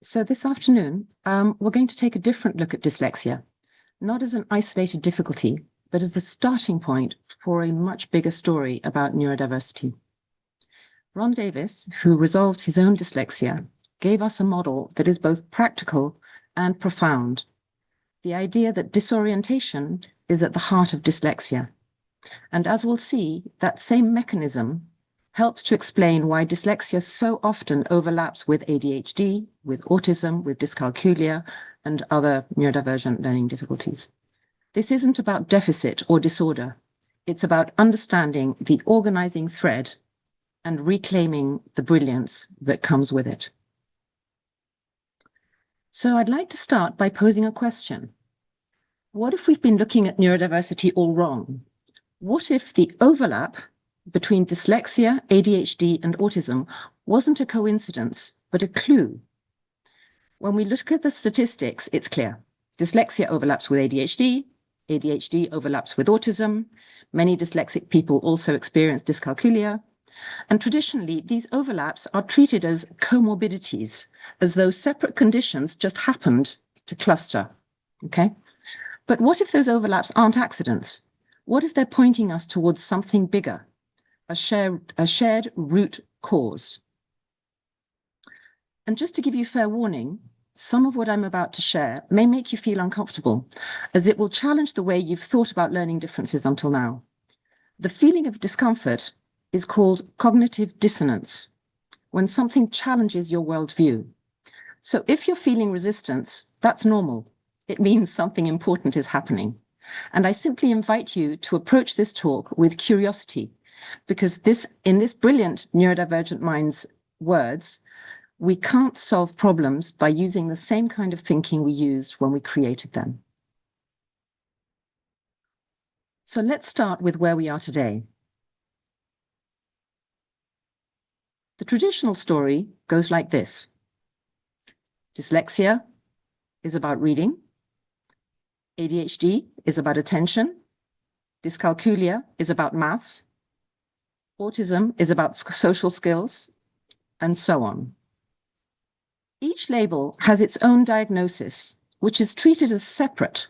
So this afternoon, we're going to take a different look at dyslexia, not as an isolated difficulty, but as the starting point for a much bigger story about neurodiversity. Ron Davis, who resolved his own dyslexia, gave us a model that is both practical and profound. The idea that disorientation is at the heart of dyslexia. And as we'll see, that same mechanism helps to explain why dyslexia so often overlaps with ADHD, with autism, with dyscalculia, and other neurodivergent learning difficulties. This isn't about deficit or disorder. It's about understanding the organizing thread and reclaiming the brilliance that comes with it. So I'd like to start by posing a question. What if we've been looking at neurodiversity all wrong? What if the overlap between dyslexia, ADHD, and autism wasn't a coincidence, but a clue? When we look at the statistics, it's clear. Dyslexia overlaps with ADHD, ADHD overlaps with autism. Many dyslexic people also experience dyscalculia. And traditionally, these overlaps are treated as comorbidities, as though separate conditions just happened to cluster, okay? But what if those overlaps aren't accidents? What if they're pointing us towards something bigger? A shared root cause. And just to give you fair warning, some of what I'm about to share may make you feel uncomfortable, as it will challenge the way you've thought about learning differences until now. The feeling of discomfort is called cognitive dissonance, when something challenges your worldview. So if you're feeling resistance, that's normal. It means something important is happening. And I simply invite you to approach this talk with curiosity, because in this brilliant neurodivergent mind's words, we can't solve problems by using the same kind of thinking we used when we created them. So let's start with where we are today. The traditional story goes like this. Dyslexia is about reading. ADHD is about attention. Dyscalculia is about maths. Autism is about social skills, and so on. Each label has its own diagnosis, which is treated as separate,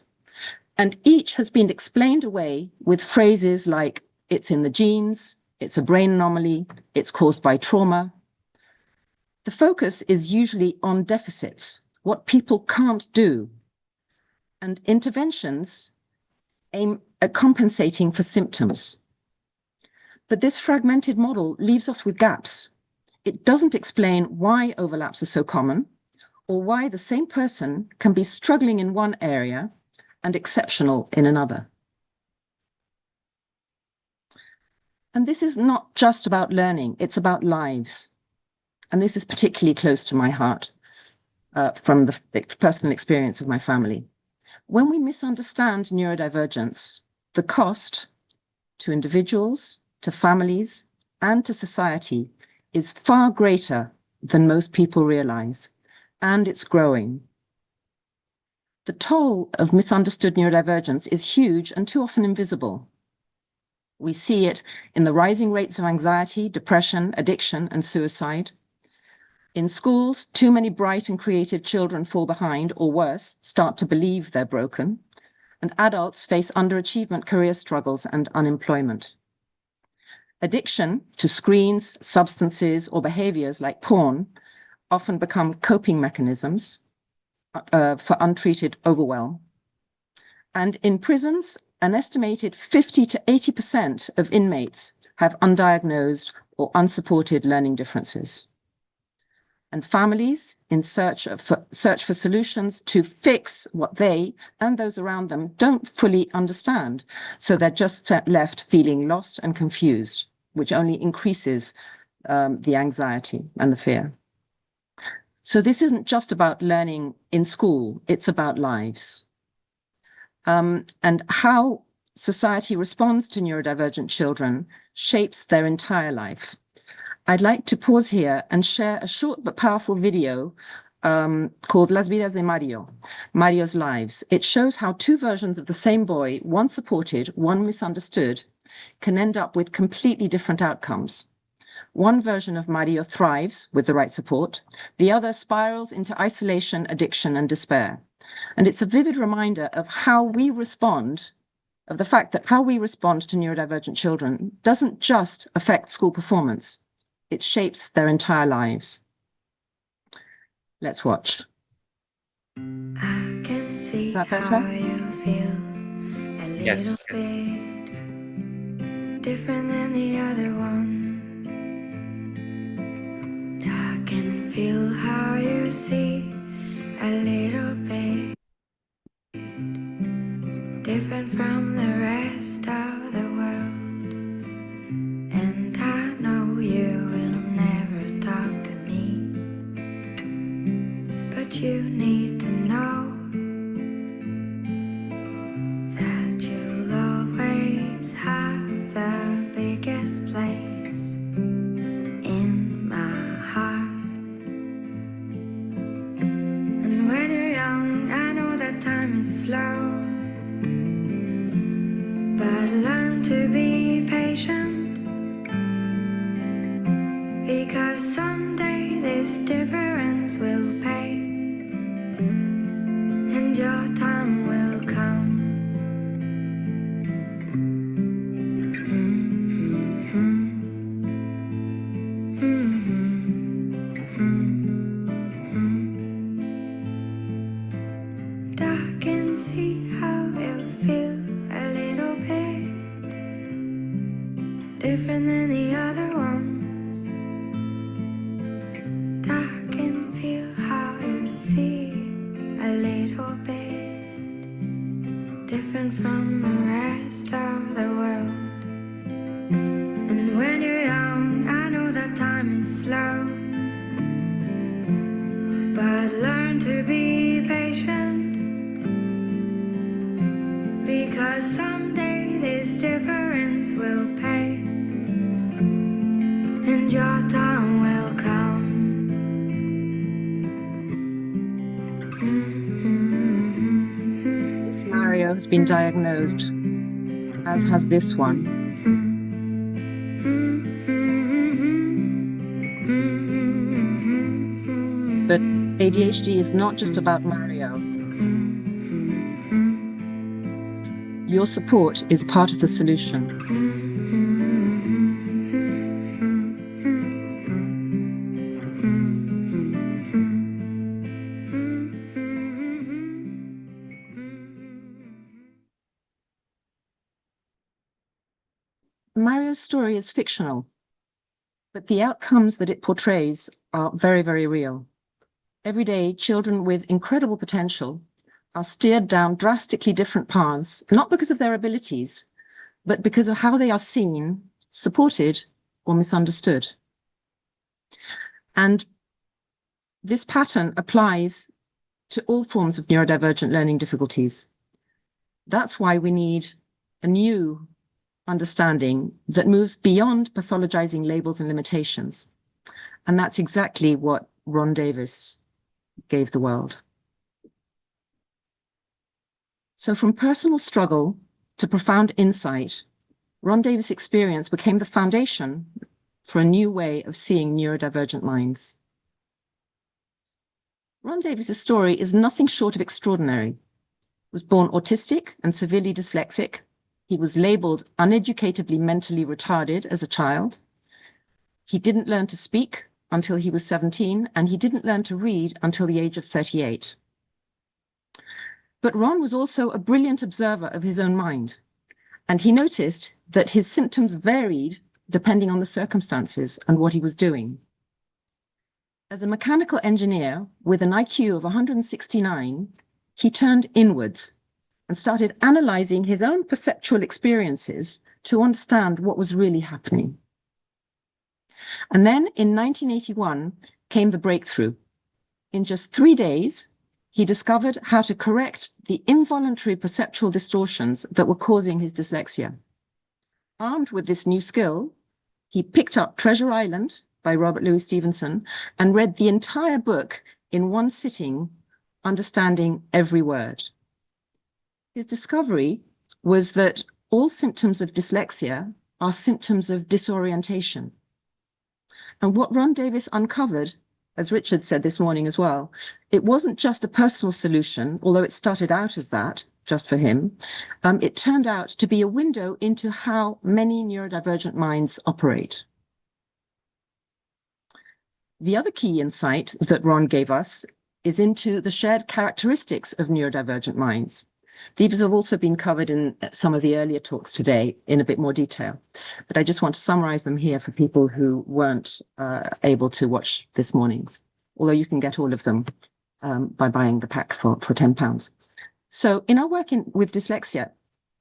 and each has been explained away with phrases like, it's in the genes, it's a brain anomaly, it's caused by trauma. The focus is usually on deficits, what people can't do, and interventions aim at compensating for symptoms. But this fragmented model leaves us with gaps. It doesn't explain why overlaps are so common, or why the same person can be struggling in one area and exceptional in another. And this is not just about learning, it's about lives. And this is particularly close to my heart from the personal experience of my family. When we misunderstand neurodivergence, the cost to individuals, to families, and to society is far greater than most people realize, and it's growing. The toll of misunderstood neurodivergence is huge and too often invisible. We see it in the rising rates of anxiety, depression, addiction, and suicide. In schools, too many bright and creative children fall behind, or worse, start to believe they're broken, and adults face underachievement, career struggles, and unemployment. Addiction to screens, substances, or behaviors like porn often become coping mechanisms for untreated overwhelm. And in prisons, an estimated 50 to 80% of inmates have undiagnosed or unsupported learning differences. And families in search for solutions to fix what they and those around them don't fully understand. So they're just left feeling lost and confused, which only increases the anxiety and the fear. So this isn't just about learning in school, it's about lives. And how society responds to neurodivergent children shapes their entire life. I'd like to pause here and share a short but powerful video called Las Vidas de Mario, Mario's Lives. It shows how two versions of the same boy, one supported, one misunderstood, can end up with completely different outcomes. One version of Mario thrives with the right support. The other spirals into isolation, addiction, and despair. And it's a vivid reminder of how we respond, of the fact that how we respond to neurodivergent children doesn't just affect school performance, it shapes their entire lives. Let's watch. I can see Is that better? how you feel a little bit different than the other ones. I can feel how you see a little bit different from the rest of the world. And I know you will never talk to me, but you need to know that you'll always have the biggest place in my heart. And when you're young, I know that time is slow, but learn to be patient, because someday this difference will pay, and your time will come. And I can see how you feel a little bit different than the other ones. And I can feel how you see a little bit different from the rest of the world. And when you're young, I know that time is slow, but learn to be patient, because someday this difference will pay, and your time will come. This Mario has been diagnosed, as has this one. But ADHD is not just about Mario. Your support is part of the solution. Mario's story is fictional, but the outcomes that it portrays are very, very real. Every day, children with incredible potential are steered down drastically different paths, not because of their abilities, but because of how they are seen, supported, or misunderstood. And this pattern applies to all forms of neurodivergent learning difficulties. That's why we need a new understanding that moves beyond pathologizing labels and limitations. And that's exactly what Ron Davis gave the world. So from personal struggle to profound insight, Ron Davis' experience became the foundation for a new way of seeing neurodivergent minds. Ron Davis' story is nothing short of extraordinary. He was born autistic and severely dyslexic. He was labeled uneducatably mentally retarded as a child. He didn't learn to speak until he was 17, and he didn't learn to read until the age of 38. But Ron was also a brilliant observer of his own mind, and he noticed that his symptoms varied depending on the circumstances and what he was doing. As a mechanical engineer with an IQ of 169, he turned inwards and started analyzing his own perceptual experiences to understand what was really happening. And then in 1981 came the breakthrough. In just 3 days, he discovered how to correct the involuntary perceptual distortions that were causing his dyslexia. Armed with this new skill, he picked up Treasure Island by Robert Louis Stevenson and read the entire book in one sitting, understanding every word. His discovery was that all symptoms of dyslexia are symptoms of disorientation. And what Ron Davis uncovered, as Richard said this morning as well, it wasn't just a personal solution, although it started out as that, just for him. It turned out to be a window into how many neurodivergent minds operate. The other key insight that Ron gave us is into the shared characteristics of neurodivergent minds. These have also been covered in some of the earlier talks today in a bit more detail, but I just want to summarize them here for people who weren't able to watch this morning's, although you can get all of them by buying the pack for £10. So in our work with dyslexia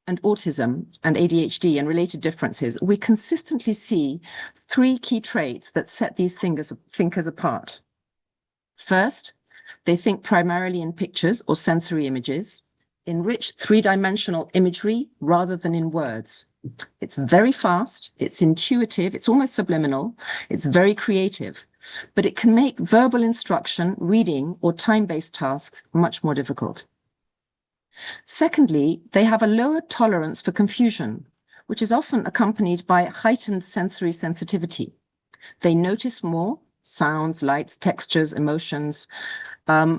and autism and ADHD and related differences, we consistently see three key traits that set these thinkers apart. First, they think primarily in pictures or sensory images, enrich three-dimensional imagery rather than in words. It's very fast, it's intuitive, it's almost subliminal, it's very creative, but it can make verbal instruction, reading, or time-based tasks much more difficult. Secondly, they have a lower tolerance for confusion, which is often accompanied by heightened sensory sensitivity. They notice more sounds, lights, textures, emotions,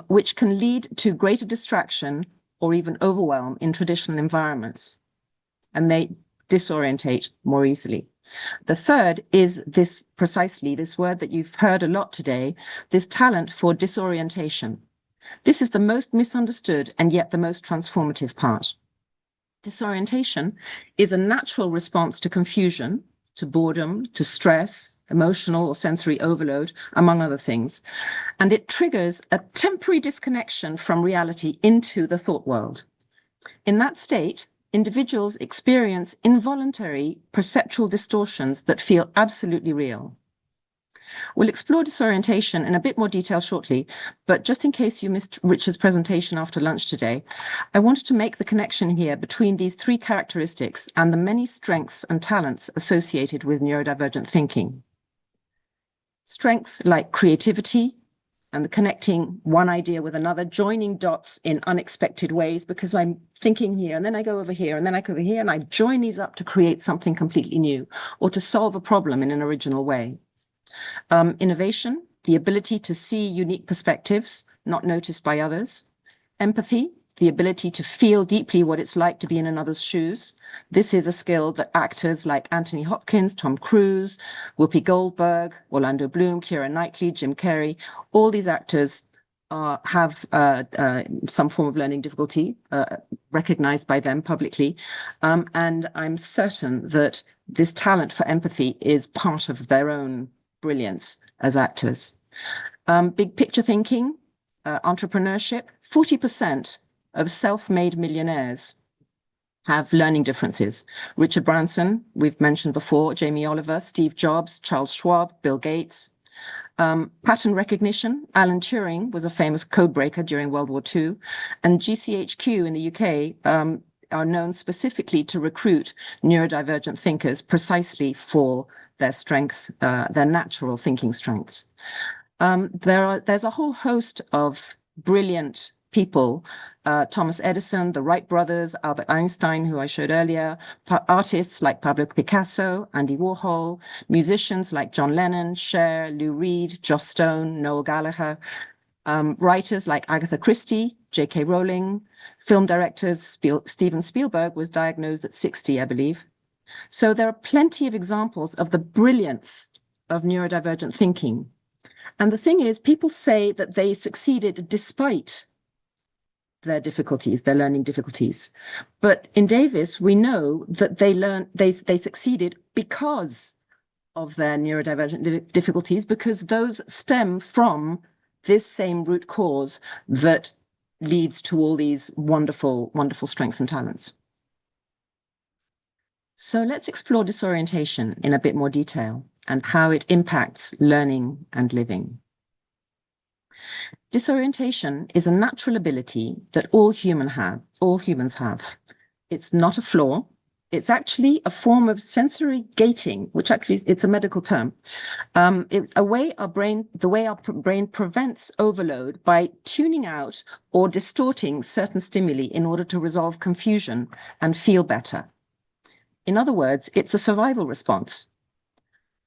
which can lead to greater distraction or even overwhelm in traditional environments, and they disorientate more easily. The third is this word that you've heard a lot today, this talent for disorientation. This is the most misunderstood and yet the most transformative part. Disorientation is a natural response to confusion, to boredom, to stress, emotional or sensory overload, among other things. And it triggers a temporary disconnection from reality into the thought world. In that state, individuals experience involuntary perceptual distortions that feel absolutely real. We'll explore disorientation in a bit more detail shortly, but just in case you missed Richard's presentation after lunch today, I wanted to make the connection here between these three characteristics and the many strengths and talents associated with neurodivergent thinking. Strengths like creativity and the connecting one idea with another, joining dots in unexpected ways because I'm thinking here and then I go over here and then I go over here and I join these up to create something completely new or to solve a problem in an original way. Innovation, the ability to see unique perspectives not noticed by others. Empathy, the ability to feel deeply what it's like to be in another's shoes. This is a skill that actors like Anthony Hopkins, Tom Cruise, Whoopi Goldberg, Orlando Bloom, Keira Knightley, Jim Carrey, all these actors have some form of learning difficulty recognized by them publicly. And I'm certain that this talent for empathy is part of their own brilliance as actors. Big picture thinking, entrepreneurship, 40% of self-made millionaires have learning differences. Richard Branson, we've mentioned before, Jamie Oliver, Steve Jobs, Charles Schwab, Bill Gates. Pattern recognition, Alan Turing was a famous code breaker during World War II, and GCHQ in the UK are known specifically to recruit neurodivergent thinkers precisely for their strengths, their natural thinking strengths. There's a whole host of brilliant people, Thomas Edison, the Wright brothers, Albert Einstein, who I showed earlier, artists like Pablo Picasso, Andy Warhol, musicians like John Lennon, Cher, Lou Reed, Joss Stone, Noel Gallagher, writers like Agatha Christie, J.K. Rowling, film directors, Steven Spielberg was diagnosed at 60, I believe. So there are plenty of examples of the brilliance of neurodivergent thinking. And the thing is, people say that they succeeded despite their difficulties, their learning difficulties. But in Davis, we know that they succeeded because of their neurodivergent difficulties, because those stem from this same root cause that leads to all these wonderful, wonderful strengths and talents. So let's explore disorientation in a bit more detail and how it impacts learning and living. Disorientation is a natural ability that all humans have. It's not a flaw. It's actually a form of sensory gating, which actually it's a medical term. It's the way our brain prevents overload by tuning out or distorting certain stimuli in order to resolve confusion and feel better. In other words, it's a survival response.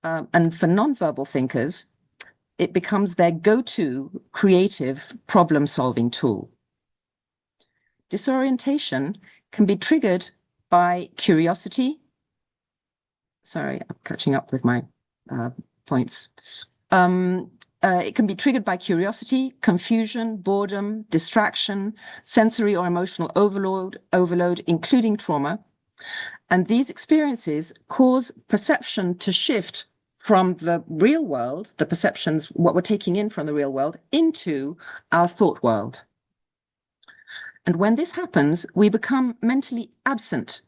And for nonverbal thinkers, it becomes their go-to creative problem-solving tool. Disorientation can be triggered by curiosity. Sorry, I'm catching up with my points. It can be triggered by curiosity, confusion, boredom, distraction, sensory or emotional overload, including trauma. And these experiences cause perception to shift from the real world, the perceptions, what we're taking in from the real world, into our thought world. And when this happens, we become mentally absent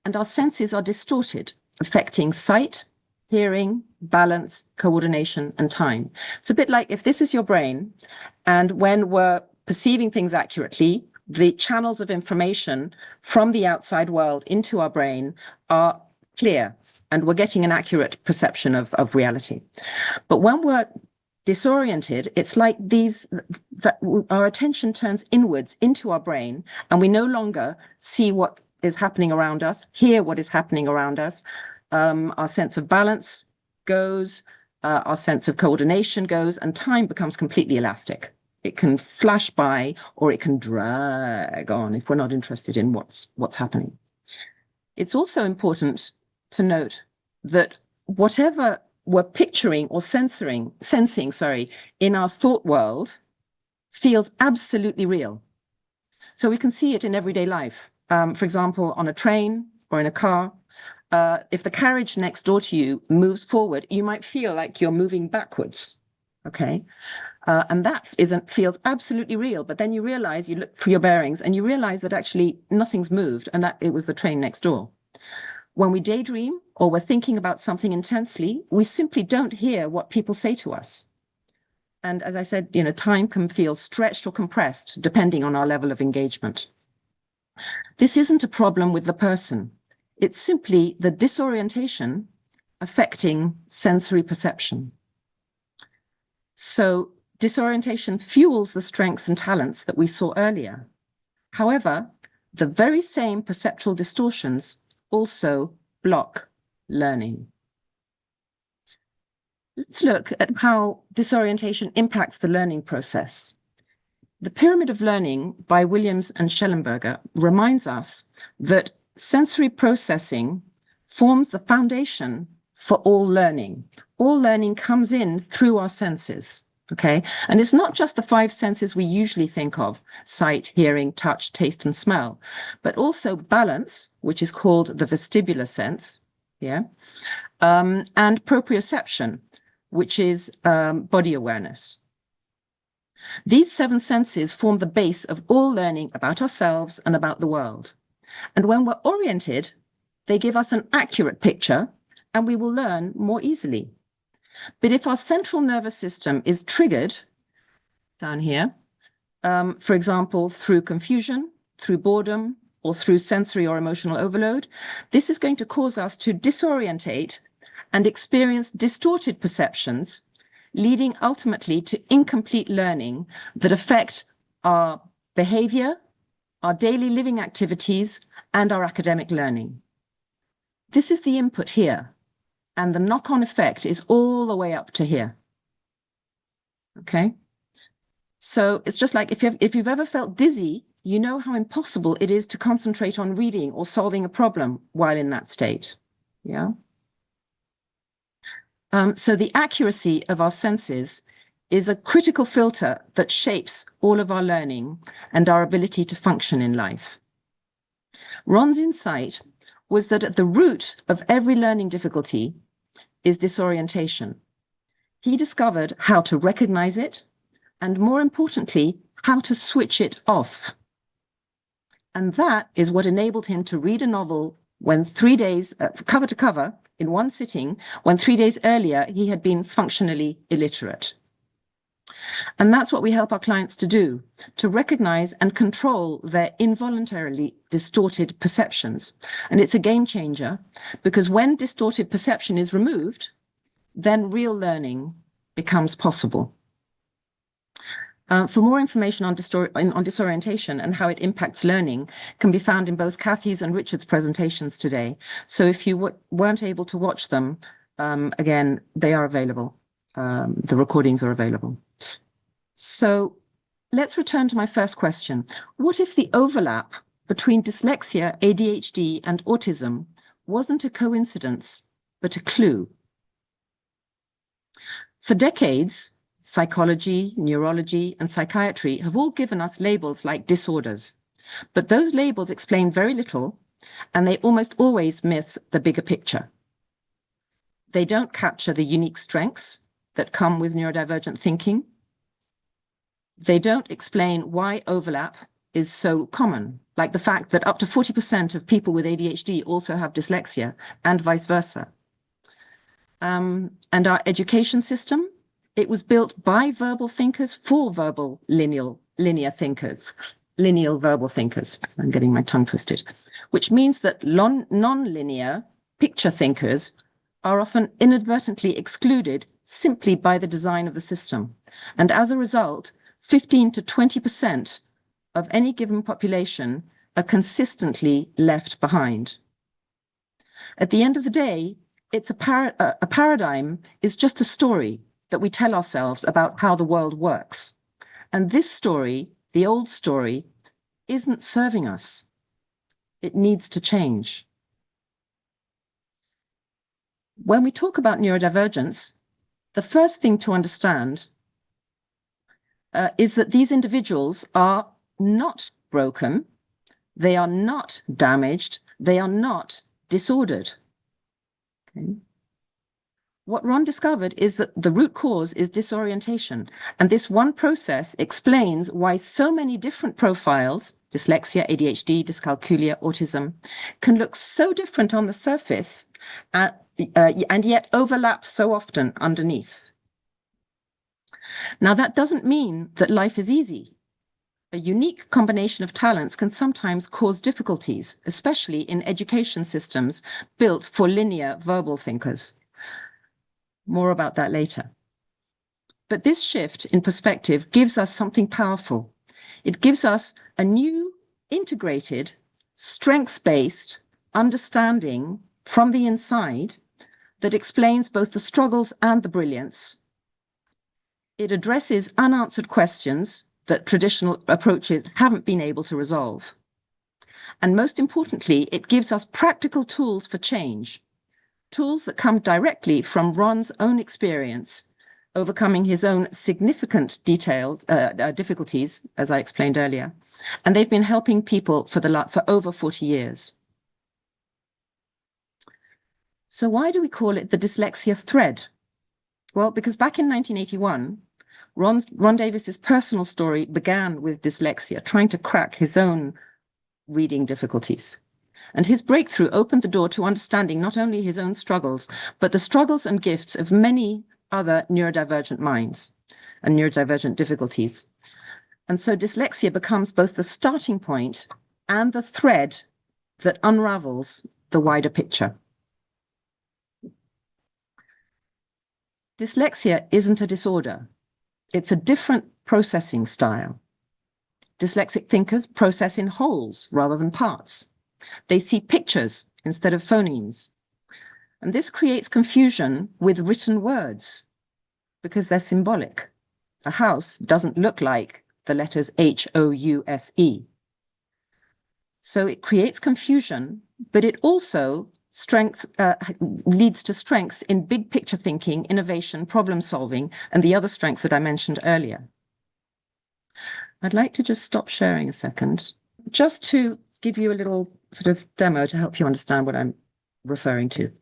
and our senses are distorted, affecting sight, hearing, balance, coordination, and time. It's a bit like if this is your brain, and when we're perceiving things accurately, the channels of information from the outside world into our brain are clear, and we're getting an accurate perception of reality. But when we're disoriented, it's like our attention turns inwards into our brain, and we no longer see what is happening around us, hear what is happening around us. Our sense of balance goes, our sense of coordination goes, and time becomes completely elastic. It can flash by, or it can drag on if we're not interested in what's happening. It's also important to note that whatever we're picturing or sensing, in our thought world feels absolutely real. So we can see it in everyday life. For example, on a train or in a car, if the carriage next door to you moves forward, you might feel like you're moving backwards. Okay. And that feels absolutely real. But then you realize, you look for your bearings and you realize that actually nothing's moved and that it was the train next door. When we daydream or we're thinking about something intensely, we simply don't hear what people say to us. And as I said, time can feel stretched or compressed depending on our level of engagement. This isn't a problem with the person. It's simply the disorientation affecting sensory perception. So disorientation fuels the strengths and talents that we saw earlier. However, the very same perceptual distortions also block learning. Let's look at how disorientation impacts the learning process. The Pyramid of Learning by Williams and Schellenberger reminds us that sensory processing forms the foundation for all learning. All learning comes in through our senses, okay? And it's not just the 5 senses we usually think of: sight, hearing, touch, taste, and smell, but also balance, which is called the vestibular sense, yeah? And proprioception, which is body awareness. These 7 senses form the base of all learning about ourselves and about the world. And when we're oriented, they give us an accurate picture and we will learn more easily. But if our central nervous system is triggered down here, for example, through confusion, through boredom, or through sensory or emotional overload, this is going to cause us to disorientate and experience distorted perceptions, leading ultimately to incomplete learning that affect our behavior, our daily living activities, and our academic learning. This is the input here, and the knock-on effect is all the way up to here. Okay? So it's just like if you've ever felt dizzy, you know how impossible it is to concentrate on reading or solving a problem while in that state. Yeah? So the accuracy of our senses is a critical filter that shapes all of our learning and our ability to function in life. Ron's insight was that at the root of every learning difficulty is disorientation. He discovered how to recognize it, and more importantly, how to switch it off. And that is what enabled him to read a novel when 3 days, cover to cover, in one sitting, when 3 days earlier he had been functionally illiterate. And that's what we help our clients to do, to recognize and control their involuntarily distorted perceptions. And it's a game changer, because when distorted perception is removed, then real learning becomes possible. For more information on disorientation and how it impacts learning can be found in both Kathy's and Richard's presentations today. So if you weren't able to watch them, Again, they are available. The recordings are available. So let's return to my first question. What if the overlap between dyslexia, ADHD, and autism wasn't a coincidence, but a clue? For decades, psychology, neurology, and psychiatry have all given us labels like disorders, but those labels explain very little, and they almost always miss the bigger picture. They don't capture the unique strengths that come with neurodivergent thinking. They don't explain why overlap is so common, like the fact that up to 40% of people with ADHD also have dyslexia, and vice versa. And our education system, it was built by verbal thinkers for verbal linear thinkers, lineal verbal thinkers. I'm getting my tongue twisted, which means that non-linear picture thinkers are often inadvertently excluded simply by the design of the system. And as a result, 15 to 20% of any given population are consistently left behind. At the end of the day, it's a paradigm is just a story that we tell ourselves about how the world works. And this story, the old story, isn't serving us. It needs to change. When we talk about neurodivergence, the first thing to understand is that these individuals are not broken, they are not damaged, they are not disordered. Okay. What Ron discovered is that the root cause is disorientation, and this one process explains why so many different profiles, dyslexia, ADHD, dyscalculia, autism, can look so different on the surface and yet overlap so often underneath. Now, that doesn't mean that life is easy. A unique combination of talents can sometimes cause difficulties, especially in education systems built for linear verbal thinkers. More about that later. But this shift in perspective gives us something powerful. It gives us a new, integrated, strengths-based understanding from the inside that explains both the struggles and the brilliance. It addresses unanswered questions that traditional approaches haven't been able to resolve. And most importantly, it gives us practical tools for change, tools that come directly from Ron's own experience, overcoming his own significant difficulties, as I explained earlier. And they've been helping people for over 40 years. So why do we call it the Dyslexia Thread? Well, because back in 1981, Ron Davis's personal story began with dyslexia, trying to crack his own reading difficulties. And his breakthrough opened the door to understanding not only his own struggles, but the struggles and gifts of many other neurodivergent minds and neurodivergent difficulties. And so dyslexia becomes both the starting point and the thread that unravels the wider picture. Dyslexia isn't a disorder. It's a different processing style. Dyslexic thinkers process in wholes rather than parts. They see pictures instead of phonemes. And this creates confusion with written words because they're symbolic. A house doesn't look like the letters House. So it creates confusion, but it also leads to strengths in big picture thinking, innovation, problem solving, and the other strengths that I mentioned earlier. I'd like to just stop sharing a second, just to give you a little sort of demo to help you understand what I'm referring to.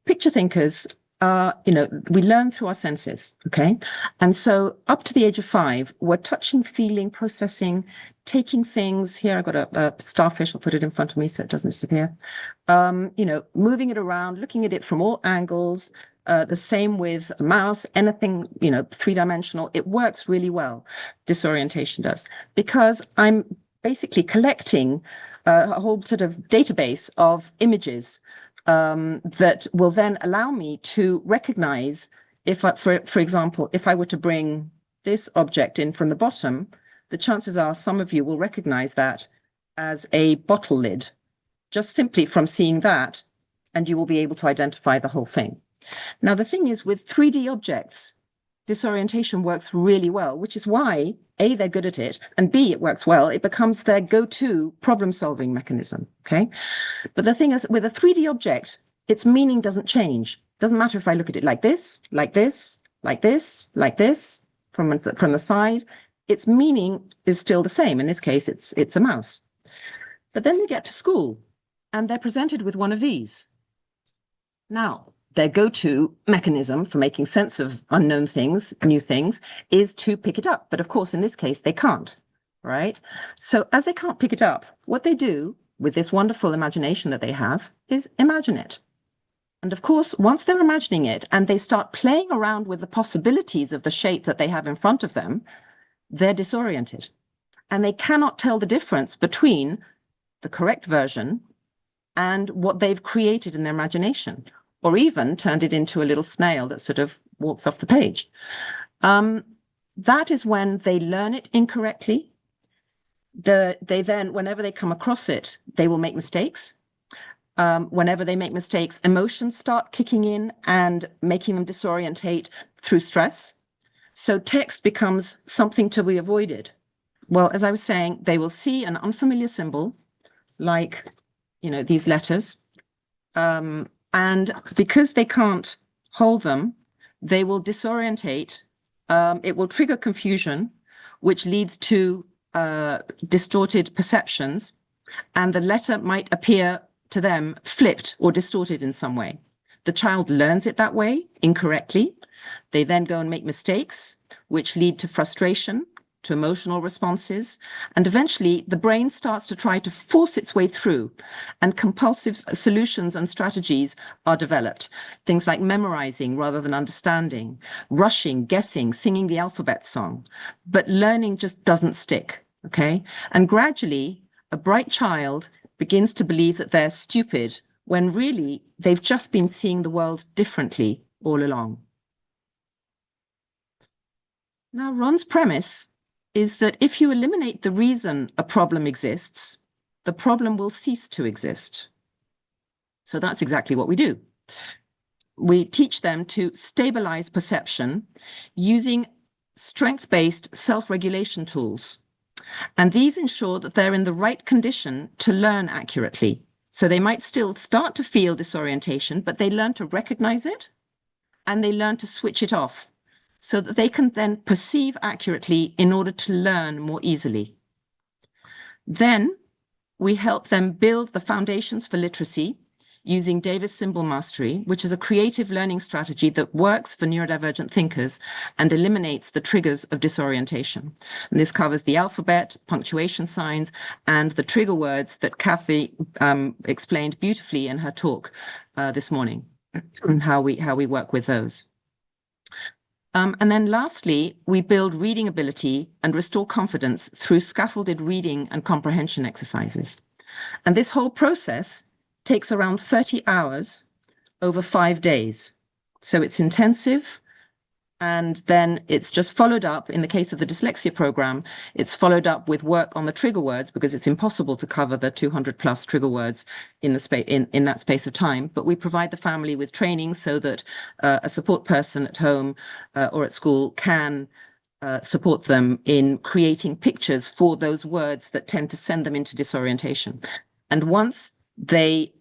Picture thinkers are, we learn through our senses, okay? And so up to the age of 5, we're touching, feeling, processing, taking things. Here I've got a starfish, I'll put it in front of me so it doesn't disappear. Moving it around, looking at it from all angles. The same with a mouse, anything, 3-dimensional, it works really well. Disorientation does, because I'm basically collecting a whole sort of database of images that will then allow me to recognize if, for example, if I were to bring this object in from the bottom, the chances are some of you will recognize that as a bottle lid, just simply from seeing that, and you will be able to identify the whole thing. Now, the thing is, with 3D objects, disorientation works really well, which is why, A, they're good at it, and B, it works well. It becomes their go-to problem-solving mechanism, okay? But the thing is, with a 3D object, its meaning doesn't change. Doesn't matter if I look at it like this, like this, like this, like this, from the side, its meaning is still the same. In this case, it's a mouse. But then they get to school, and they're presented with one of these. Now, their go-to mechanism for making sense of unknown things, new things, is to pick it up. But of course, in this case, they can't, right? So as they can't pick it up, what they do with this wonderful imagination that they have is imagine it. And of course, once they're imagining it and they start playing around with the possibilities of the shape that they have in front of them, they're disoriented. And they cannot tell the difference between the correct version and what they've created in their imagination, or even turned it into a little snail that sort of walks off the page. That is when they learn it incorrectly. They then, whenever they come across it, they will make mistakes. Whenever they make mistakes, emotions start kicking in and making them disorientate through stress. So text becomes something to be avoided. Well, as I was saying, they will see an unfamiliar symbol, like, these letters. And because they can't hold them, they will disorientate. It will trigger confusion, which leads to distorted perceptions. And the letter might appear to them flipped or distorted in some way. The child learns it that way incorrectly. They then go and make mistakes, which lead to frustration, to emotional responses, and eventually the brain starts to try to force its way through, and compulsive solutions and strategies are developed. Things like memorizing rather than understanding, rushing, guessing, singing the alphabet song. But learning just doesn't stick, okay? And gradually, a bright child begins to believe that they're stupid when really they've just been seeing the world differently all along. Now, Ron's premise is that if you eliminate the reason a problem exists, the problem will cease to exist. So that's exactly what we do. We teach them to stabilize perception using strength-based self-regulation tools. And these ensure that they're in the right condition to learn accurately. So they might still start to feel disorientation, but they learn to recognize it and they learn to switch it off, so that they can then perceive accurately in order to learn more easily. Then we help them build the foundations for literacy using Davis Symbol Mastery, which is a creative learning strategy that works for neurodivergent thinkers and eliminates the triggers of disorientation. And this covers the alphabet, punctuation signs, and the trigger words that Kathy explained beautifully in her talk this morning, and how we work with those. And then lastly, we build reading ability and restore confidence through scaffolded reading and comprehension exercises. And this whole process takes around 30 hours over 5 days. So it's intensive, and then it's just followed up. In the case of the dyslexia program, it's followed up with work on the trigger words, because it's impossible to cover the 200 plus trigger words in that space of time. But we provide the family with training so that a support person at home or at school can support them in creating pictures for those words that tend to send them into disorientation. And once they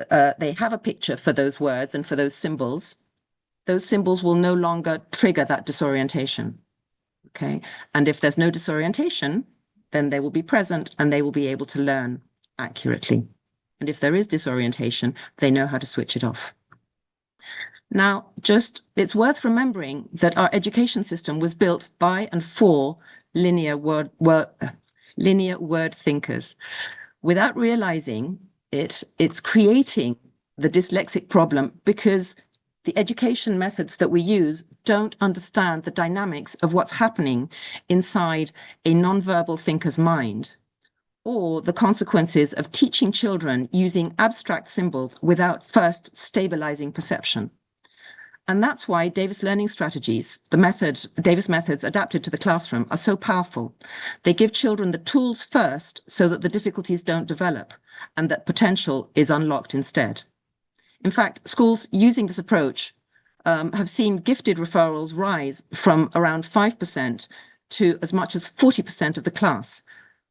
have a picture for those words and for those symbols will no longer trigger that disorientation, okay? And if there's no disorientation, then they will be present and they will be able to learn accurately. And if there is disorientation, they know how to switch it off. Now, it's worth remembering that our education system was built by and for linear word thinkers. Without realizing it's creating the dyslexic problem because the education methods that we use don't understand the dynamics of what's happening inside a nonverbal thinker's mind, or the consequences of teaching children using abstract symbols without first stabilizing perception. And that's why Davis learning strategies, Davis methods adapted to the classroom, are so powerful. They give children the tools first so that the difficulties don't develop and that potential is unlocked instead. In fact, schools using this approach have seen gifted referrals rise from around 5% to as much as 40% of the class.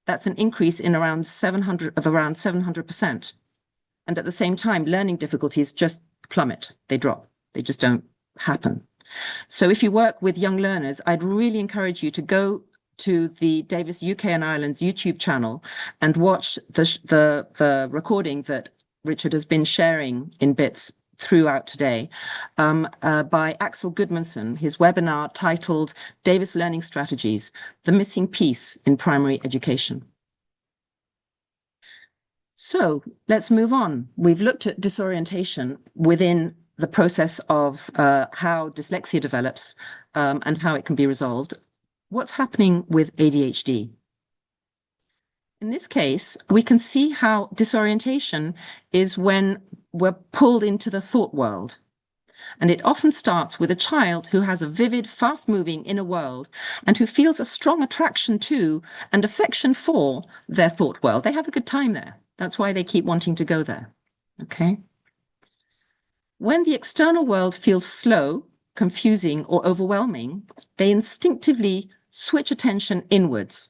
That's an increase in around 700%. And at the same time, learning difficulties just plummet. They drop. They just don't happen. So if you work with young learners, I'd really encourage you to go to the Davis UK and Ireland's YouTube channel and watch the recording that Richard has been sharing in bits throughout today by Axel Goodmanson, his webinar titled Davis Learning Strategies, The Missing Piece in Primary Education. So let's move on. We've looked at disorientation within the process of how dyslexia develops and how it can be resolved. What's happening with ADHD? In this case, we can see how disorientation is when we're pulled into the thought world. And it often starts with a child who has a vivid, fast-moving inner world and who feels a strong attraction to and affection for their thought world. They have a good time there. That's why they keep wanting to go there. Okay? When the external world feels slow, confusing, or overwhelming, they instinctively switch attention inwards.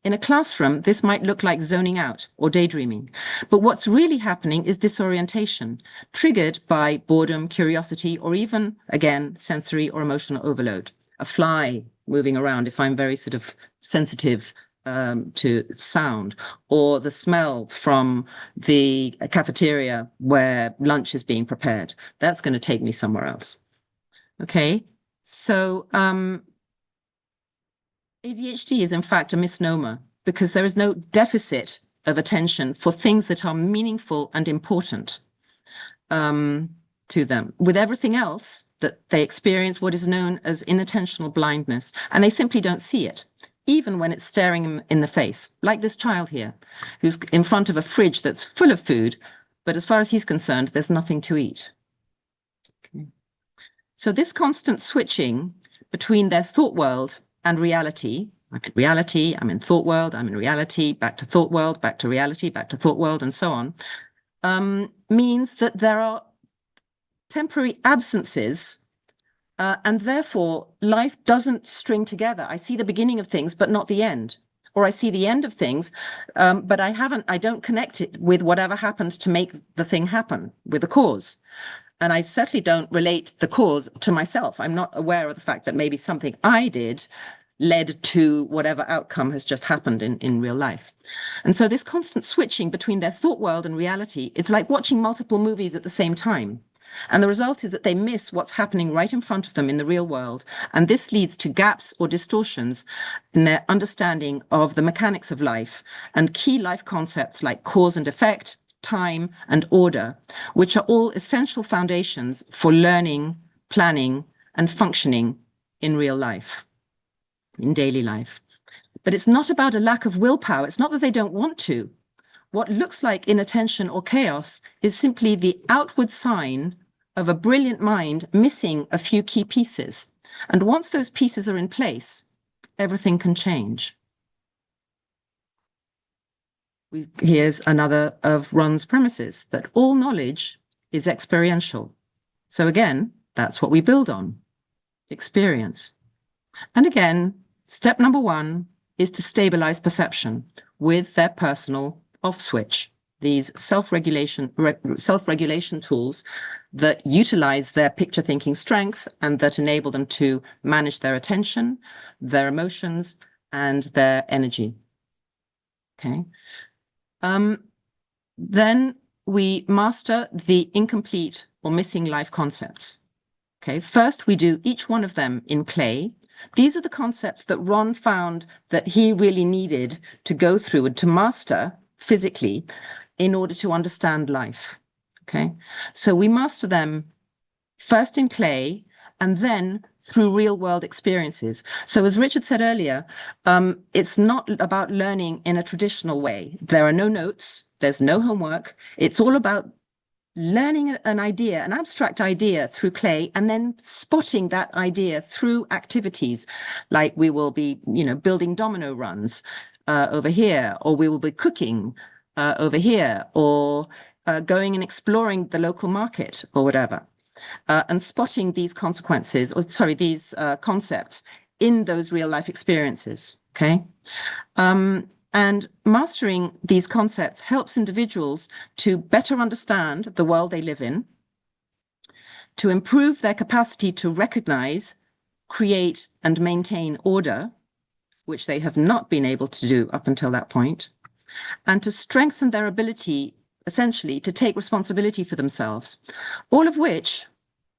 In a classroom, this might look like zoning out or daydreaming, but what's really happening is disorientation, triggered by boredom, curiosity, or even, again, sensory or emotional overload. A fly moving around if I'm very sort of sensitive to sound, or the smell from the cafeteria where lunch is being prepared. That's going to take me somewhere else. Okay, so ADHD is in fact a misnomer because there is no deficit of attention for things that are meaningful and important to them. With everything else, that they experience what is known as inattentional blindness, and they simply don't see it, even when it's staring them in the face, like this child here, who's in front of a fridge that's full of food, but as far as he's concerned, there's nothing to eat. Okay. So this constant switching between their thought world and reality, I'm in thought world, I'm in reality, back to thought world, back to reality, back to thought world, and so on, means that there are temporary absences and therefore life doesn't string together. I see the beginning of things, but not the end. Or I see the end of things, but I don't connect it with whatever happened to make the thing happen, with the cause. And I certainly don't relate the cause to myself. I'm not aware of the fact that maybe something I did led to whatever outcome has just happened in real life. And so this constant switching between their thought world and reality, it's like watching multiple movies at the same time. And the result is that they miss what's happening right in front of them in the real world. And this leads to gaps or distortions in their understanding of the mechanics of life and key life concepts like cause and effect, time, and order, which are all essential foundations for learning, planning, and functioning in real life, in daily life. But it's not about a lack of willpower. It's not that they don't want to. What looks like inattention or chaos is simply the outward sign of a brilliant mind missing a few key pieces. And once those pieces are in place, everything can change. Here's another of Ron's premises, that all knowledge is experiential. So again, that's what we build on, experience. And again, step number one is to stabilize perception with their personal off switch, these self-regulation tools that utilize their picture thinking strength and that enable them to manage their attention, their emotions, and their energy. Okay. Then we master the incomplete or missing life concepts. Okay. First, we do each one of them in clay. These are the concepts that Ron found that he really needed to go through and to master physically in order to understand life. Okay, so we master them first in clay and then through real world experiences. So as Richard said earlier, it's not about learning in a traditional way. There are no notes, there's no homework. It's all about learning an idea, an abstract idea through clay, and then spotting that idea through activities like we will be, building domino runs over here, or we will be cooking over here, or going and exploring the local market or whatever. and spotting these consequences, or sorry, these concepts in those real life experiences, okay? And mastering these concepts helps individuals to better understand the world they live in, to improve their capacity to recognize, create, and maintain order, which they have not been able to do up until that point, and to strengthen their ability, essentially, to take responsibility for themselves, all of which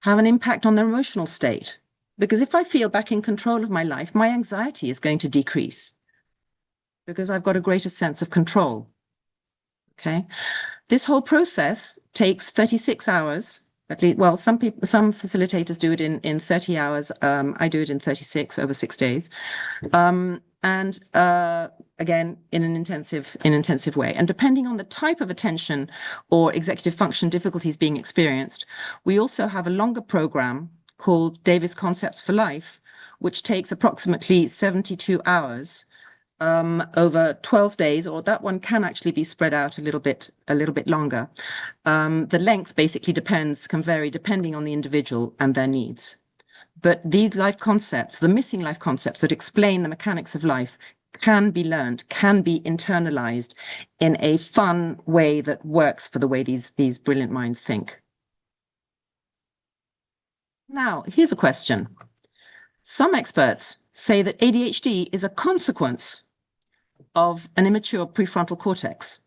have an impact on their emotional state. Because if I feel back in control of my life, my anxiety is going to decrease because I've got a greater sense of control. Okay. This whole process takes 36 hours. At least, well, some facilitators do it in 30 hours. I do it in 36 over 6 days. And again, in an intensive way. And depending on the type of attention or executive function difficulties being experienced, we also have a longer program called Davis Concepts for Life, which takes approximately 72 hours over 12 days, or that one can actually be spread out a little bit longer. The length basically can vary depending on the individual and their needs. But these life concepts, the missing life concepts that explain the mechanics of life, can be learned, can be internalized in a fun way that works for the way these brilliant minds think. Now, here's a question. Some experts say that ADHD is a consequence of an immature prefrontal cortex,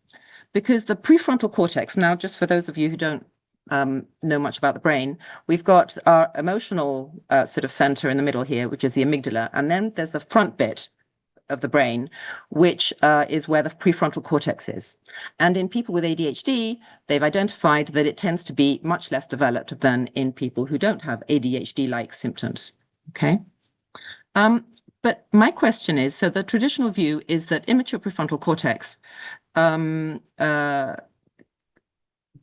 because the prefrontal cortex, now just for those of you who don't know much about the brain, we've got our emotional sort of center in the middle here, which is the amygdala, and then there's the front bit of the brain, which is where the prefrontal cortex is. And in people with ADHD, they've identified that it tends to be much less developed than in people who don't have ADHD-like symptoms, okay? But my question is, so the traditional view is that immature prefrontal cortex the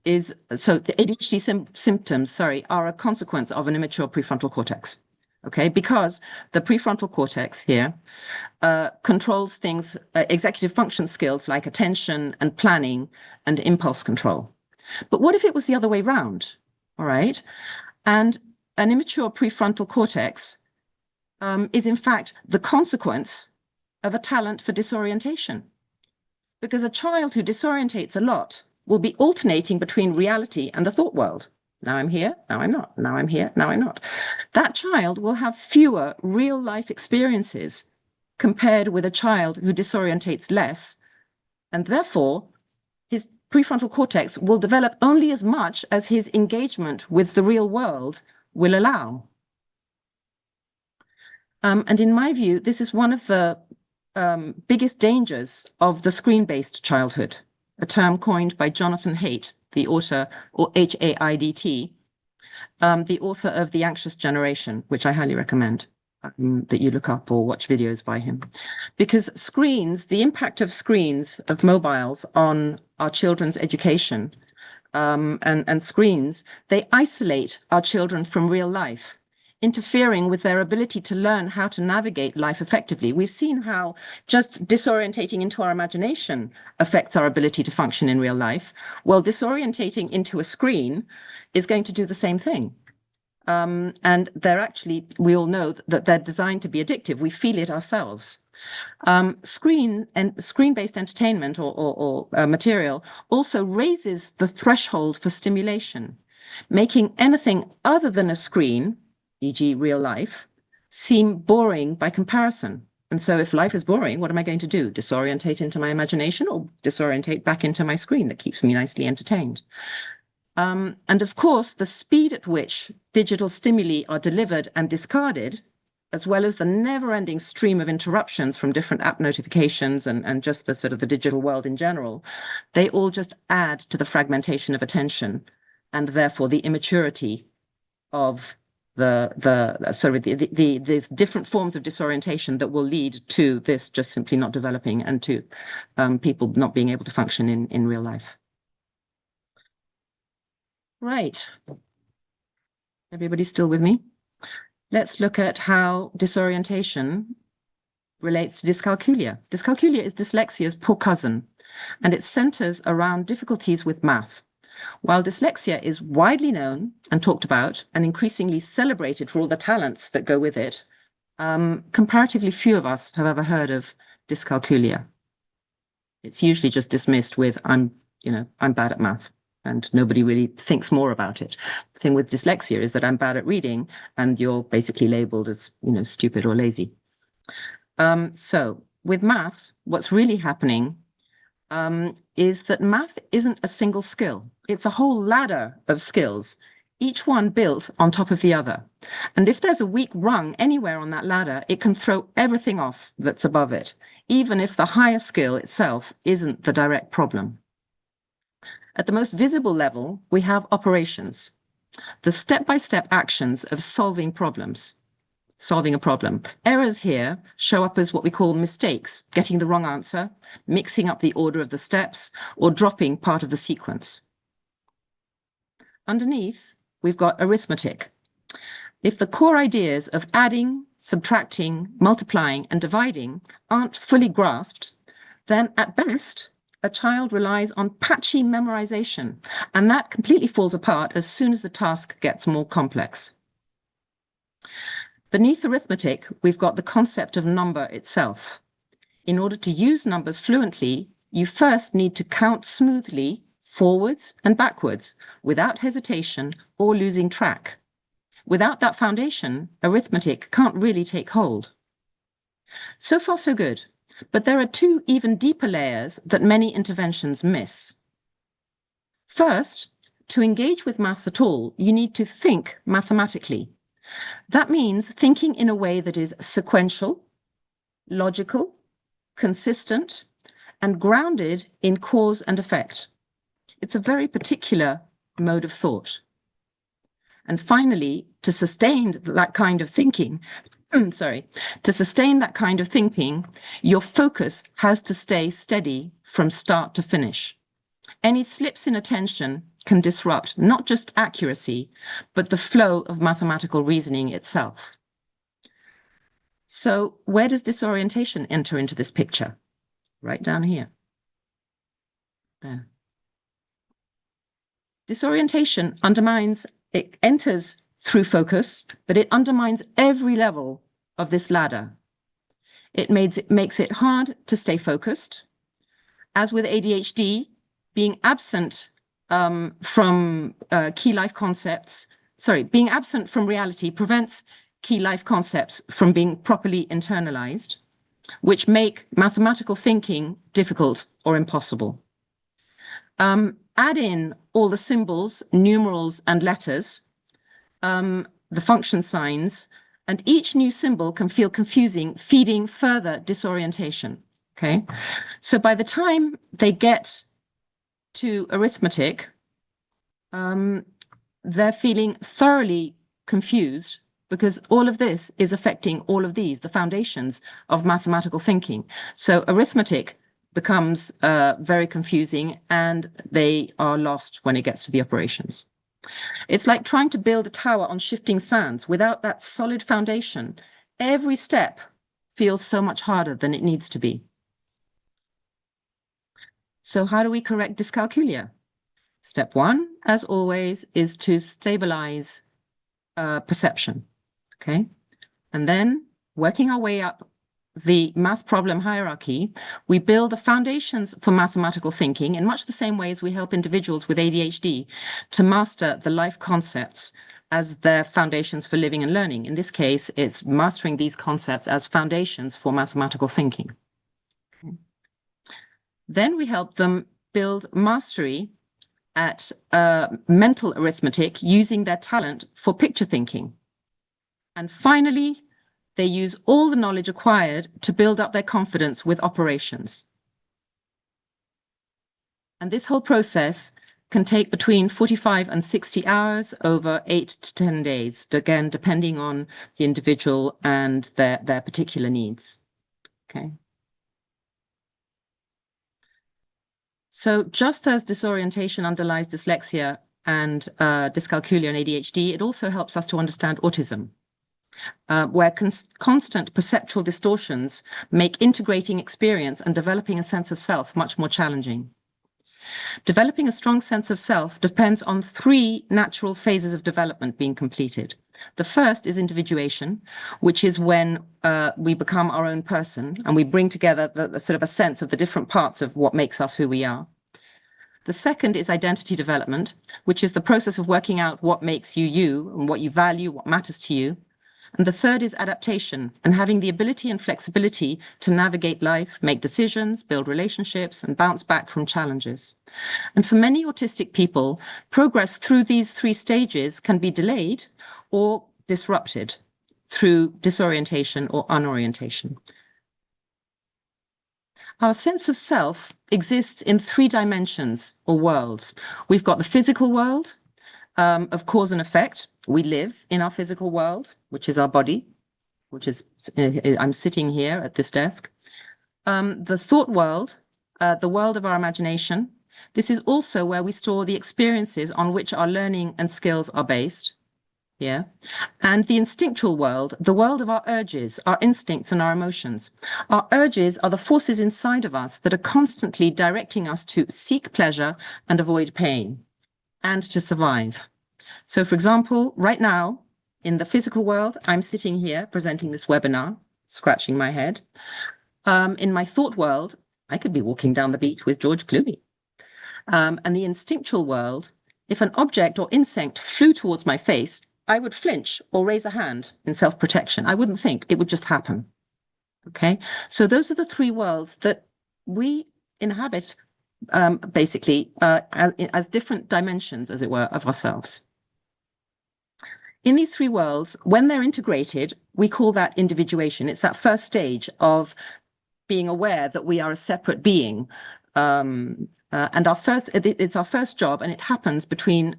ADHD symptoms, are a consequence of an immature prefrontal cortex, okay? Because the prefrontal cortex here controls things, executive function skills like attention and planning and impulse control. But what if it was the other way around, all right? And an immature prefrontal cortex is in fact the consequence of a talent for disorientation. Because a child who disorientates a lot will be alternating between reality and the thought world. Now I'm here, now I'm not, now I'm here, now I'm not. That child will have fewer real life experiences compared with a child who disorientates less, and therefore his prefrontal cortex will develop only as much as his engagement with the real world will allow. And in my view, this is one of the biggest dangers of the screen-based childhood, a term coined by Jonathan Haidt, the author, or H-A-I-D-T, the author of The Anxious Generation, which I highly recommend that you look up or watch videos by him. Because screens, the impact of screens, of mobiles on our children's education and screens, they isolate our children from real life, interfering with their ability to learn how to navigate life effectively. We've seen how just disorientating into our imagination affects our ability to function in real life. Well, disorientating into a screen is going to do the same thing. And they're actually, we all know that they're designed to be addictive. We feel it ourselves. Screen-based entertainment or material also raises the threshold for stimulation, making anything other than a screen, e.g. real life, seem boring by comparison. And so if life is boring, what am I going to do? Disorientate into my imagination or disorientate back into my screen that keeps me nicely entertained? And of course, the speed at which digital stimuli are delivered and discarded, as well as the never-ending stream of interruptions from different app notifications and just the sort of the digital world in general, they all just add to the fragmentation of attention and therefore the immaturity of the different forms of disorientation that will lead to this just simply not developing and to people not being able to function in real life. Right. Everybody still with me? Let's look at how disorientation relates to dyscalculia. Dyscalculia is dyslexia's poor cousin, and it centers around difficulties with math. While dyslexia is widely known and talked about and increasingly celebrated for all the talents that go with it, comparatively few of us have ever heard of dyscalculia. It's usually just dismissed with, I'm bad at math, and nobody really thinks more about it. The thing with dyslexia is that I'm bad at reading, and you're basically labeled as, stupid or lazy. So with math, what's really happening is that math isn't a single skill. It's a whole ladder of skills, each one built on top of the other. And if there's a weak rung anywhere on that ladder, it can throw everything off that's above it, even if the higher skill itself isn't the direct problem. At the most visible level, we have operations, the step-by-step actions of solving a problem. Errors here show up as what we call mistakes, getting the wrong answer, mixing up the order of the steps, or dropping part of the sequence. Underneath, we've got arithmetic. If the core ideas of adding, subtracting, multiplying, and dividing aren't fully grasped, then at best, a child relies on patchy memorization, and that completely falls apart as soon as the task gets more complex. Beneath arithmetic, we've got the concept of number itself. In order to use numbers fluently, you first need to count smoothly forwards and backwards without hesitation or losing track. Without that foundation, arithmetic can't really take hold. So far, so good. But there are two even deeper layers that many interventions miss. First, to engage with maths at all, you need to think mathematically. That means thinking in a way that is sequential, logical, consistent, and grounded in cause and effect. It's a very particular mode of thought. And finally, to sustain that kind of thinking, your focus has to stay steady from start to finish. Any slips in attention can disrupt not just accuracy, but the flow of mathematical reasoning itself. So where does disorientation enter into this picture? Right down here. There. Disorientation it enters through focus, but it undermines every level of this ladder. It makes it hard to stay focused. As with ADHD, being absent from being absent from reality prevents key life concepts from being properly internalized, which make mathematical thinking difficult or impossible. Add in all the symbols, numerals, and letters, the function signs, and each new symbol can feel confusing, feeding further disorientation. Okay, so by the time they get to arithmetic, they're feeling thoroughly confused because all of this is affecting all of these, the foundations of mathematical thinking. So arithmetic becomes very confusing and they are lost when it gets to the operations. It's like trying to build a tower on shifting sands. Without that solid foundation, every step feels so much harder than it needs to be. So how do we correct dyscalculia? Step one, as always, is to stabilize perception, okay? And then working our way up the math problem hierarchy, we build the foundations for mathematical thinking in much the same way as we help individuals with ADHD to master the life concepts as their foundations for living and learning. In this case, it's mastering these concepts as foundations for mathematical thinking. Okay. Then we help them build mastery at mental arithmetic using their talent for picture thinking. And finally, they use all the knowledge acquired to build up their confidence with operations. And this whole process can take between 45 and 60 hours over 8 to 10 days, again, depending on the individual and their particular needs. Okay. So just as disorientation underlies dyslexia and dyscalculia and ADHD, it also helps us to understand autism. Where constant perceptual distortions make integrating experience and developing a sense of self much more challenging. Developing a strong sense of self depends on 3 natural phases of development being completed. The first is individuation, which is when we become our own person and we bring together the sort of a sense of the different parts of what makes us who we are. The second is identity development, which is the process of working out what makes you you and what you value, what matters to you. And the third is adaptation and having the ability and flexibility to navigate life, make decisions, build relationships, and bounce back from challenges. And for many autistic people, progress through these 3 stages can be delayed or disrupted through disorientation or unorientation. Our sense of self exists in 3 dimensions or worlds. We've got the physical world, of cause and effect. We live in our physical world, which is our body, which is, I'm sitting here at this desk. The thought world, the world of our imagination. This is also where we store the experiences on which our learning and skills are based. Yeah. And the instinctual world, the world of our urges, our instincts and our emotions. Our urges are the forces inside of us that are constantly directing us to seek pleasure and avoid pain and to survive. So, for example, right now in the physical world, I'm sitting here presenting this webinar, scratching my head. In my thought world, I could be walking down the beach with George Clooney. And the instinctual world, if an object or insect flew towards my face, I would flinch or raise a hand in self-protection. I wouldn't think, it would just happen. Okay, so those are the 3 worlds that we inhabit, basically, as different dimensions, as it were, of ourselves. In these 3 worlds, when they're integrated, we call that individuation. It's that first stage of being aware that we are a separate being. And it's our first job, and it happens between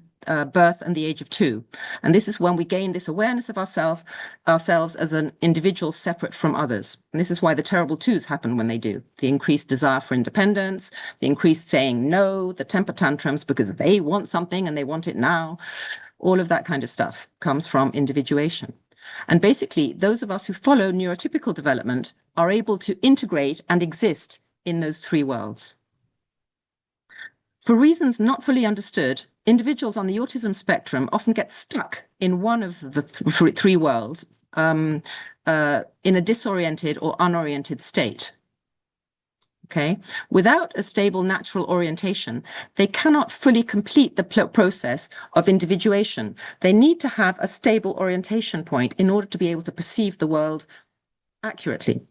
birth and the age of 2. And this is when we gain this awareness of ourselves as an individual separate from others. And this is why the terrible 2s happen when they do. The increased desire for independence, the increased saying no, the temper tantrums because they want something and they want it now. All of that kind of stuff comes from individuation. And basically, those of us who follow neurotypical development are able to integrate and exist in those 3 worlds. For reasons not fully understood, individuals on the autism spectrum often get stuck in one of the 3 worlds in a disoriented or unoriented state. Okay, without a stable natural orientation, they cannot fully complete the process of individuation. They need to have a stable orientation point in order to be able to perceive the world accurately,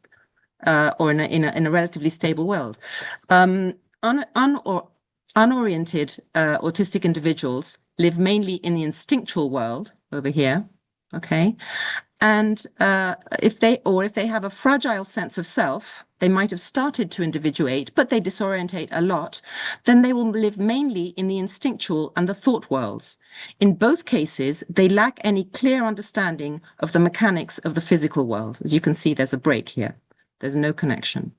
or in a relatively stable world. Unoriented autistic individuals live mainly in the instinctual world over here, okay? And if they have a fragile sense of self, they might have started to individuate, but they disorientate a lot, then they will live mainly in the instinctual and the thought worlds. In both cases, they lack any clear understanding of the mechanics of the physical world. As you can see, there's a break here. There's no connection.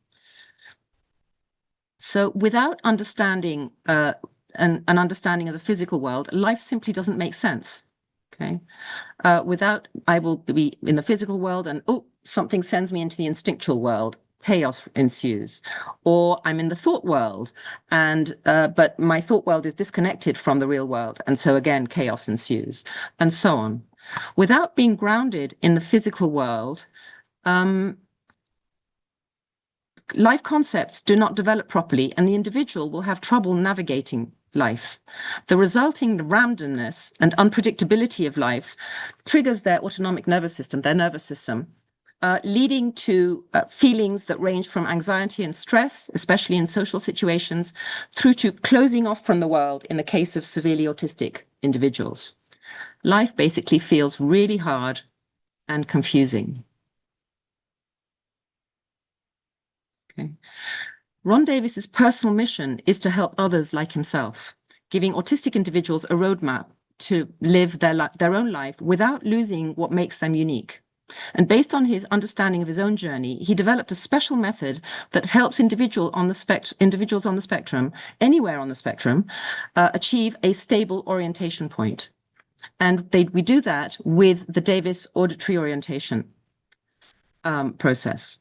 So without understanding an understanding of the physical world, life simply doesn't make sense. Okay, I will be in the physical world and something sends me into the instinctual world. Chaos ensues. Or I'm in the thought world and but my thought world is disconnected from the real world, and so again chaos ensues, and so on. Without being grounded in the physical world, life concepts do not develop properly, and the individual will have trouble navigating life. The resulting randomness and unpredictability of life triggers their autonomic nervous system, leading to feelings that range from anxiety and stress, especially in social situations, through to closing off from the world in the case of severely autistic individuals. Life basically feels really hard and confusing. Okay. Ron Davis's personal mission is to help others like himself, giving autistic individuals a roadmap to live their own life without losing what makes them unique. And based on his understanding of his own journey, he developed a special method that helps individuals on the spectrum, anywhere on the spectrum, achieve a stable orientation point. And we do that with the Davis auditory orientation process.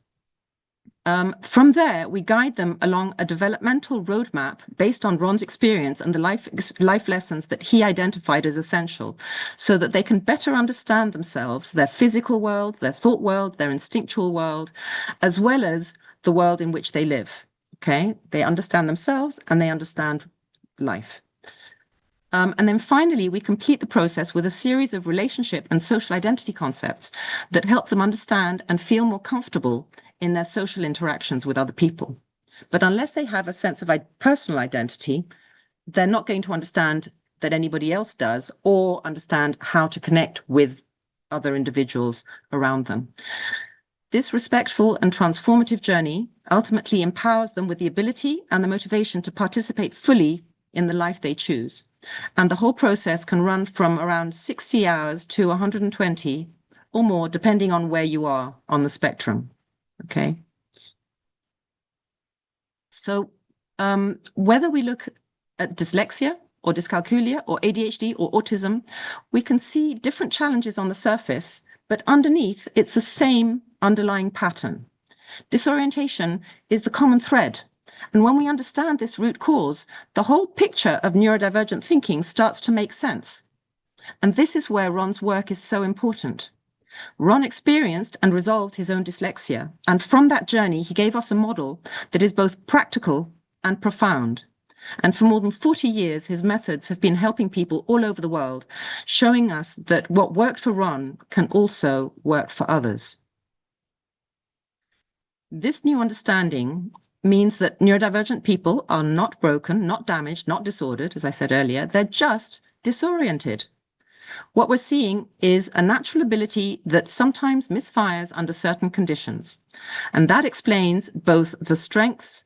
From there, we guide them along a developmental roadmap based on Ron's experience and the life lessons that he identified as essential, so that they can better understand themselves, their physical world, their thought world, their instinctual world, as well as the world in which they live. Okay, they understand themselves and they understand life. And then finally, we complete the process with a series of relationship and social identity concepts that help them understand and feel more comfortable in their social interactions with other people. But unless they have a sense of personal identity, they're not going to understand that anybody else does or understand how to connect with other individuals around them. This respectful and transformative journey ultimately empowers them with the ability and the motivation to participate fully in the life they choose. And the whole process can run from around 60 hours to 120 or more, depending on where you are on the spectrum. Okay. So whether we look at dyslexia or dyscalculia or ADHD or autism, we can see different challenges on the surface, but underneath it's the same underlying pattern. Disorientation is the common thread. And when we understand this root cause, the whole picture of neurodivergent thinking starts to make sense. And this is where Ron's work is so important. Ron experienced and resolved his own dyslexia, and from that journey, he gave us a model that is both practical and profound. And for more than 40 years, his methods have been helping people all over the world, showing us that what worked for Ron can also work for others. This new understanding means that neurodivergent people are not broken, not damaged, not disordered, as I said earlier, they're just disoriented. What we're seeing is a natural ability that sometimes misfires under certain conditions. And that explains both the strengths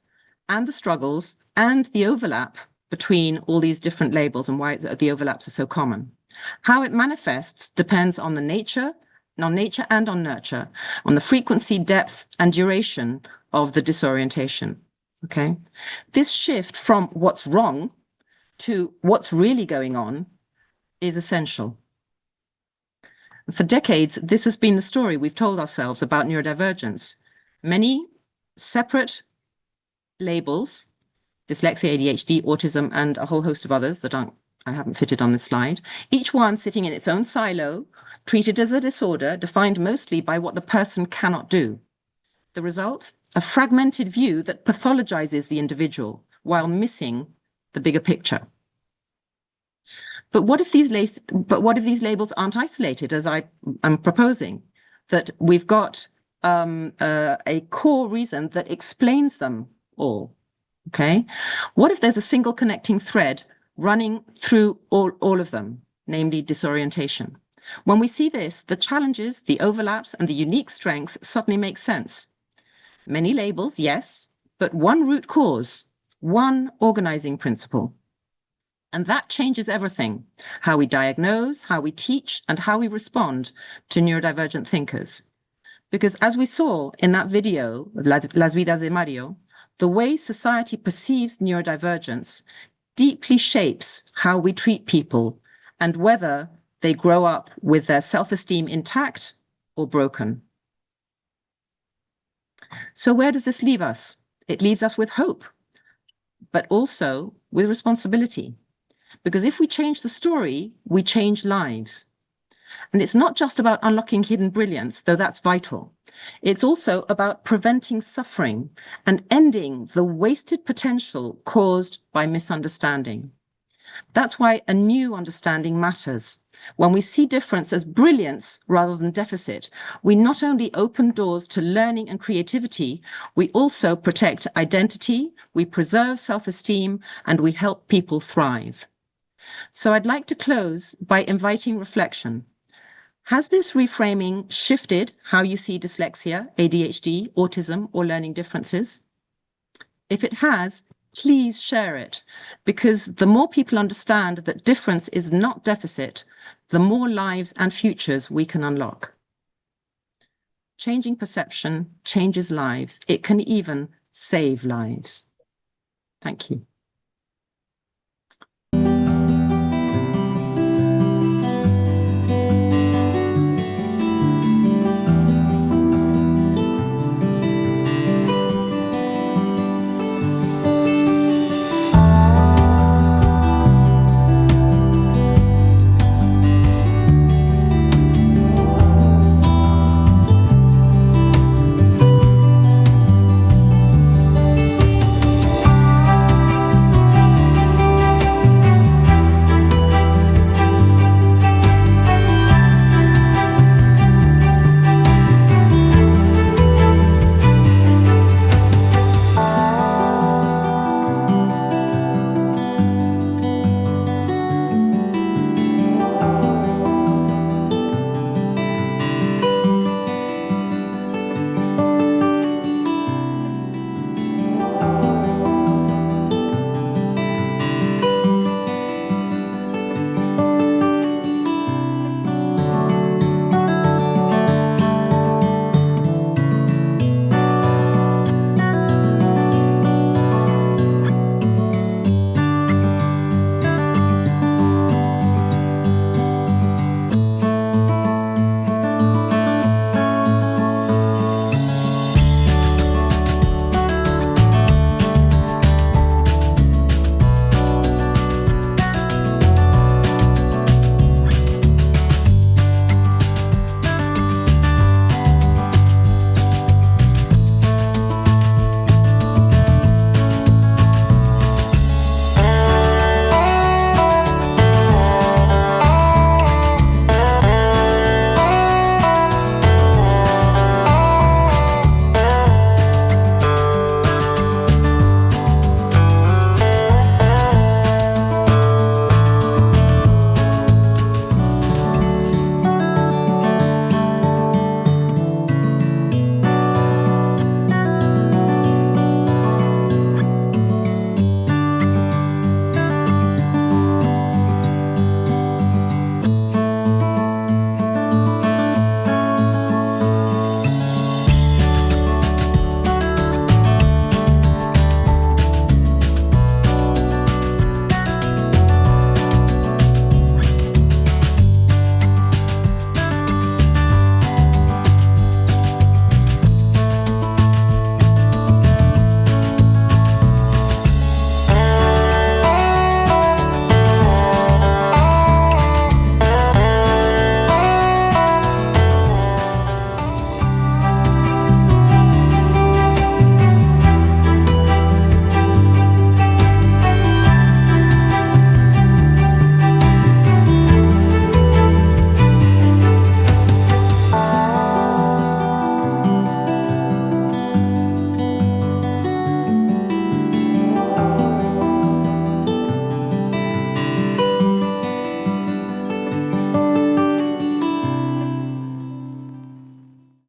and the struggles and the overlap between all these different labels and why the overlaps are so common. How it manifests depends on the nature and on nurture, on the frequency, depth, and duration of the disorientation. Okay? This shift from what's wrong to what's really going on is essential. For decades, this has been the story we've told ourselves about neurodivergence. Many separate labels, dyslexia, ADHD, autism, and a whole host of others that I haven't fitted on this slide, each one sitting in its own silo, treated as a disorder, defined mostly by what the person cannot do. The result? A fragmented view that pathologizes the individual while missing the bigger picture. But what if these labels aren't isolated, as I'm proposing? That we've got a core reason that explains them all. Okay? What if there's a single connecting thread running through all of them, namely disorientation? When we see this, the challenges, the overlaps, and the unique strengths suddenly make sense. Many labels, yes, but one root cause, one organizing principle. And that changes everything: how we diagnose, how we teach, and how we respond to neurodivergent thinkers. Because as we saw in that video of Las Vidas de Mario, the way society perceives neurodivergence deeply shapes how we treat people and whether they grow up with their self-esteem intact or broken. So where does this leave us? It leaves us with hope, but also with responsibility. Because if we change the story, we change lives. And it's not just about unlocking hidden brilliance, though that's vital. It's also about preventing suffering and ending the wasted potential caused by misunderstanding. That's why a new understanding matters. When we see difference as brilliance rather than deficit, we not only open doors to learning and creativity, we also protect identity, we preserve self-esteem, and we help people thrive. So I'd like to close by inviting reflection. Has this reframing shifted how you see dyslexia, ADHD, autism, or learning differences? If it has, please share it, because the more people understand that difference is not deficit, the more lives and futures we can unlock. Changing perception changes lives. It can even save lives. Thank you.